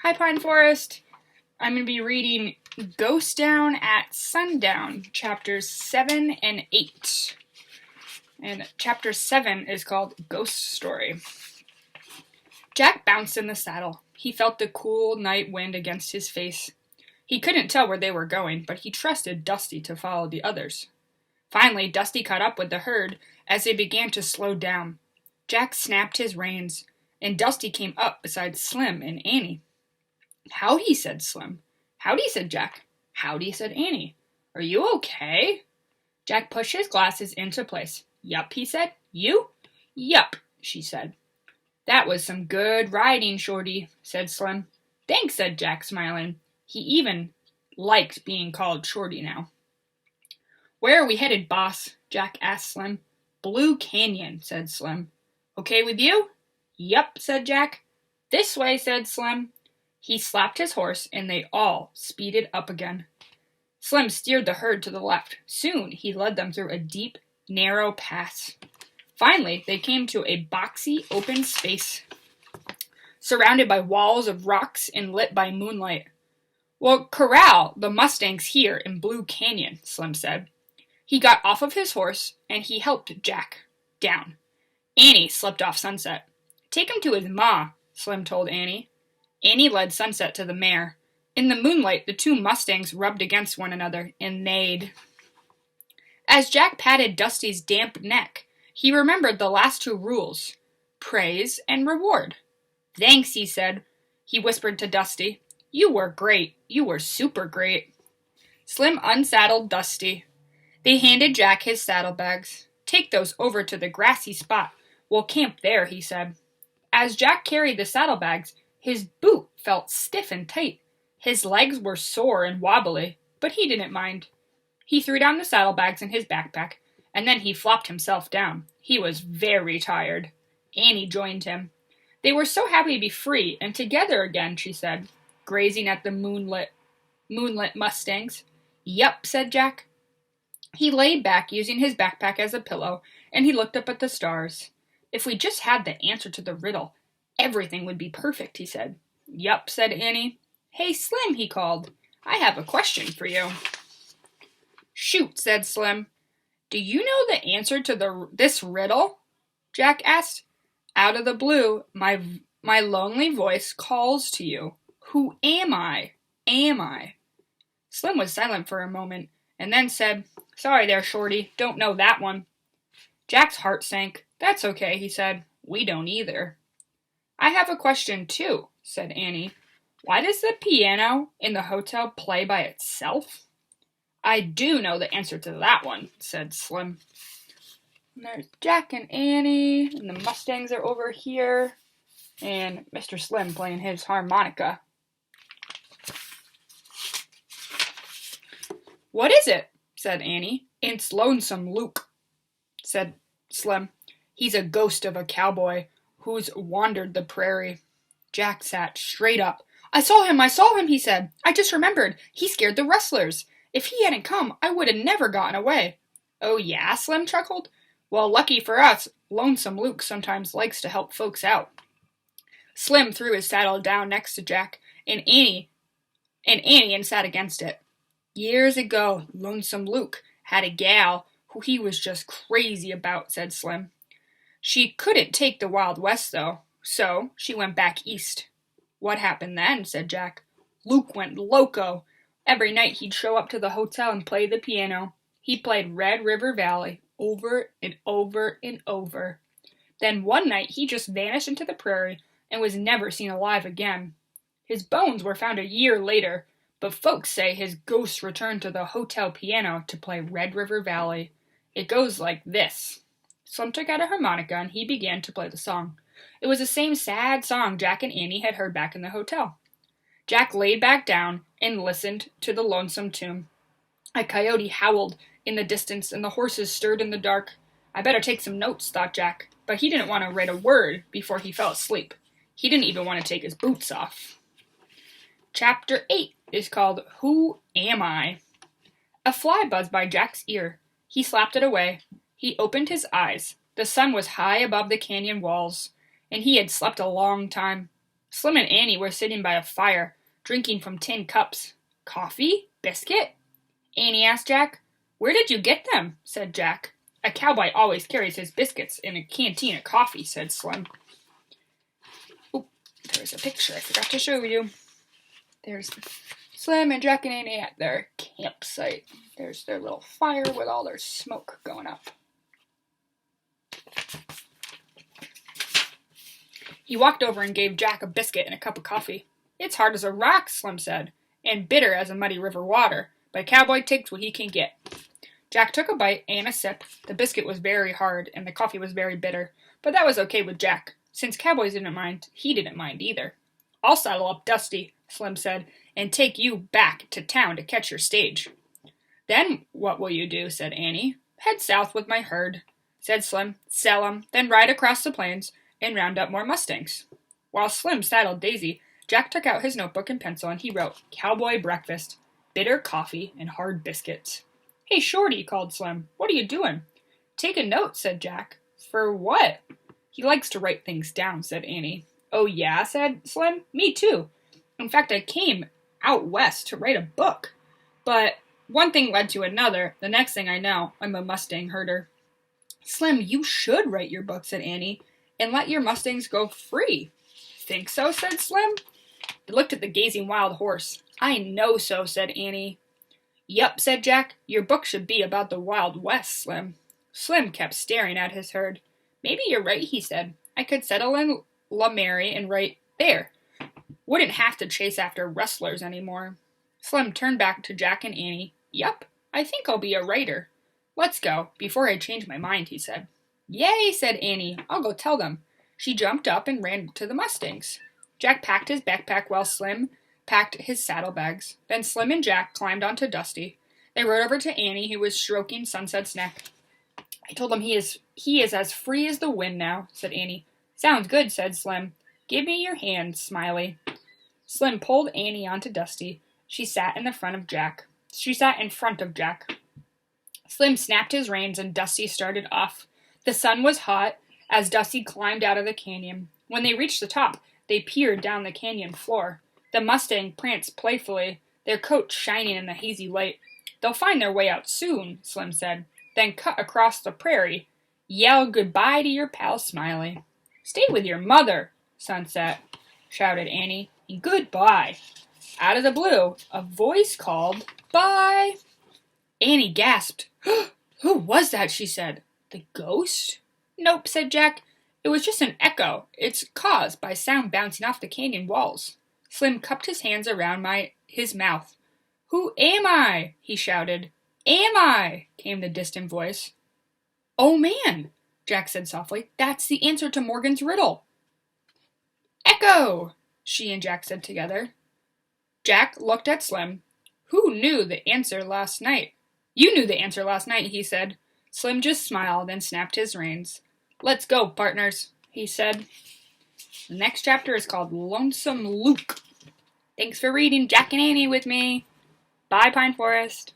Hi, Pine Forest. I'm going to be reading Ghost Down at Sundown, chapters 7 and 8. And chapter 7 is called Ghost Story. Jack bounced in the saddle. He felt the cool night wind against his face. He couldn't tell where they were going, but he trusted Dusty to follow the others. Finally, Dusty caught up with the herd as they began to slow down. Jack snapped his reins, and Dusty came up beside Slim and Annie. "Howdy," said Slim. "Howdy," said Jack. "Howdy," said Annie. "Are you okay?" Jack pushed his glasses into place. "Yup," he said. "You?" "Yup," she said. "That was some good riding, Shorty," said Slim. "Thanks," said Jack, smiling. He even liked being called Shorty now. "Where are we headed, boss?" Jack asked Slim. "Blue Canyon," said Slim. "Okay with you?" "Yup," said Jack. "This way," said Slim. He slapped his horse, and they all speeded up again. Slim steered the herd to the left. Soon he led them through a deep, narrow pass. Finally, they came to a boxy, open space, surrounded by walls of rocks and lit by moonlight. "We'll corral the Mustangs here in Blue Canyon," Slim said. He got off of his horse, and he helped Jack down. Annie slipped off Sunset. "Take him to his ma," Slim told Annie. Annie led Sunset to the mare. In the moonlight, the two Mustangs rubbed against one another and neighed. As Jack patted Dusty's damp neck, he remembered the last two rules: praise and reward. "Thanks," he said. He whispered to Dusty, "You were great. You were super great." Slim unsaddled Dusty. They handed Jack his saddlebags. "Take those over to the grassy spot. We'll camp there," he said. As Jack carried the saddlebags, his boot felt stiff and tight. His legs were sore and wobbly, but he didn't mind. He threw down the saddlebags in his backpack, and then he flopped himself down. He was very tired. Annie joined him. They were so happy to be free and together again, she said, grazing at the moonlit Mustangs. "Yup," said Jack. He lay back using his backpack as a pillow, and he looked up at the stars. "If we just had the answer to the riddle, everything would be perfect," he said. "Yup," said Annie. "Hey, Slim," he called. "I have a question for you." "Shoot," said Slim. "Do you know the answer to this riddle?" Jack asked. "Out of the blue, my lonely voice calls to you. Who am I? Am I?" Slim was silent for a moment, and then said, "Sorry there, Shorty, don't know that one." Jack's heart sank. "That's okay," he said. "We don't either." "I have a question, too," said Annie. "Why does the piano in the hotel play by itself?" "I do know the answer to that one," said Slim. And there's Jack and Annie, and the Mustangs are over here, and Mr. Slim playing his harmonica. "What is it?" said Annie. "It's Lonesome Luke," said Slim. "He's a ghost of a cowboy who's wandered the prairie." Jack sat straight up. I saw him, he said. "I just remembered. He scared the rustlers. If he hadn't come, I would have never gotten away." "Oh yeah?" Slim chuckled. "Well, lucky for us, Lonesome Luke sometimes likes to help folks out." Slim threw his saddle down next to Jack and Annie and sat against it. "Years ago, Lonesome Luke had a gal who he was just crazy about," said Slim. "She couldn't take the Wild West, though, so she went back east." "What happened then?" said Jack. "Luke went loco. Every night he'd show up to the hotel and play the piano. He played Red River Valley over and over and over. Then one night he just vanished into the prairie and was never seen alive again. His bones were found a year later, but folks say his ghost returned to the hotel piano to play Red River Valley. It goes like this." Slim took out a harmonica and he began to play the song. It was the same sad song Jack and Annie had heard back in the hotel. Jack laid back down and listened to the lonesome tune. A coyote howled in the distance and the horses stirred in the dark. "I better take some notes," thought Jack, but he didn't want to write a word before he fell asleep. He didn't even want to take his boots off. Chapter 8 is called Who Am I? A fly buzzed by Jack's ear. He slapped it away. He opened his eyes. The sun was high above the canyon walls, and he had slept a long time. Slim and Annie were sitting by a fire, drinking from tin cups. Coffee? Biscuit? Annie asked Jack. Where did you get them? Said Jack. A cowboy always carries his biscuits in a canteen of coffee, said Slim. Oh, there's a picture I forgot to show you. There's Slim and Jack and Annie at their campsite. There's their little fire with all their smoke going up. He walked over and gave Jack a biscuit and a cup of coffee. It's hard as a rock, Slim said, and bitter as a muddy river water, but a cowboy takes what he can get. Jack took a bite and a sip. The biscuit was very hard, and the coffee was very bitter, but that was okay with Jack. Since cowboys didn't mind, he didn't mind either. I'll saddle up Dusty, Slim said, and take you back to town to catch your stage. Then what will you do, said Annie. Head south with my herd, said Slim. Sell 'em, then ride across the plains and round up more mustangs. While Slim saddled Daisy, Jack took out his notebook and pencil and he wrote, Cowboy breakfast, bitter coffee, and hard biscuits. Hey, Shorty, called Slim. What are you doing? Take a note, said Jack. For what? He likes to write things down, said Annie. Oh, yeah, said Slim. Me too. In fact, I came out west to write a book. But one thing led to another. The next thing I know, I'm a Mustang herder. Slim, you should write your book, said Annie, and let your Mustangs go free. Think so, said Slim. He looked at the gazing wild horse. I know so, said Annie. Yup, said Jack. Your book should be about the Wild West, Slim. Slim kept staring at his herd. Maybe you're right, he said. I could settle in La Mary and write there. Wouldn't have to chase after rustlers anymore. Slim turned back to Jack and Annie. Yup, I think I'll be a writer. Let's go, before I change my mind, he said. Yay, said Annie. I'll go tell them. She jumped up and ran to the Mustangs. Jack packed his backpack while Slim packed his saddlebags. Then Slim and Jack climbed onto Dusty. They rode over to Annie, who was stroking Sunset's neck. I told him he is as free as the wind now, said Annie. Sounds good, said Slim. Give me your hand, Smiley. Slim pulled Annie onto Dusty. She sat in front of Jack. Slim snapped his reins and Dusty started off. The sun was hot as Dusty climbed out of the canyon. When they reached the top, they peered down the canyon floor. The Mustang pranced playfully, their coats shining in the hazy light. They'll find their way out soon, Slim said, then cut across the prairie. Yell goodbye to your pal Smiley. Stay with your mother, Sunset, shouted Annie. Goodbye. Out of the blue, a voice called, Bye. Annie gasped. Who was that, she said. The ghost? Nope, said Jack. It was just an echo. It's caused by sound bouncing off the canyon walls. Slim cupped his hands around his mouth. Who am I? He shouted. Am I? Came the distant voice. Oh, man, Jack said softly. That's the answer to Morgan's riddle. Echo, she and Jack said together. Jack looked at Slim. Who knew the answer last night? You knew the answer last night, he said. Slim just smiled and snapped his reins. Let's go, partners, he said. The next chapter is called Lonesome Luke. Thanks for reading Jack and Annie with me. Bye, Pine Forest.